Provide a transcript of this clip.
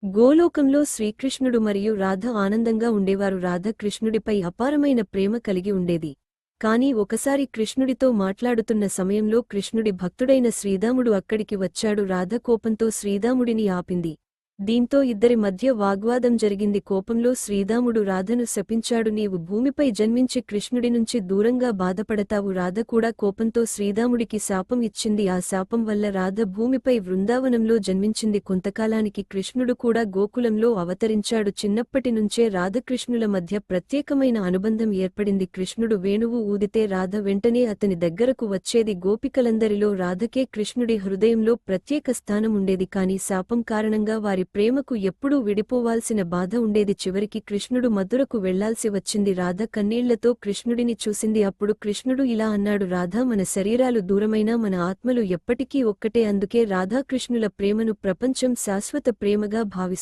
గోలోకంలో శ్రీకృష్ణుడు మరియు రాధ ఆనందంగా ఉండేవారు. రాధ కృష్ణుడిపై అపారమైన ప్రేమ కలిగి ఉండేది. కాని ఒకసారి కృష్ణుడితో మాట్లాడుతున్న సమయంలో కృష్ణుడి భక్తుడైన శ్రీదాముడు అక్కడికి వచ్చాడు. రాధ కోపంతో శ్రీదాముడిని ఆపింది. దీంతో ఇద్దరి మధ్య వాగ్వాదం జరిగింది. కోపంలో శ్రీదాముడు రాధను శపించాడు. నీవు భూమిపై జన్మించి కృష్ణుడి నుంచి దూరంగా బాధపడతావు. రాధ కూడా కోపంతో శ్రీదాముడికి శాపం ఇచ్చింది. ఆ శాపం వల్ల రాధ భూమిపై వృందావనంలో జన్మించింది. కొంతకాలానికి కృష్ణుడు కూడా గోకులంలో అవతరించాడు. చిన్నప్పటి నుంచే రాధకృష్ణుల మధ్య ప్రత్యేకమైన అనుబంధం ఏర్పడింది. కృష్ణుడు వేణువు ఊదితే రాధ వెంటనే అతని దగ్గరకు వచ్చేది. గోపికలందరిలో రాధకే కృష్ణుడి హృదయంలో ప్రత్యేక స్థానం ఉండేది. కాని శాపం కారణంగా వారి ప్రేమకు ఎప్పుడూ విడిపోవాల్సిన బాధ ఉండేది. చివరికి కృష్ణుడు మధురకు వెళ్లాల్సి వచ్చింది. రాధ కన్నీళ్లతో కృష్ణుడిని చూసింది. అప్పుడు కృష్ణుడు ఇలా అన్నాడు, రాధా, మన శరీరాలు దూరమైనా మన ఆత్మలు ఎప్పటికీ ఒక్కటే. అందుకే రాధాకృష్ణుల ప్రేమను ప్రపంచం శాశ్వత ప్రేమగా భావిస్తుంది.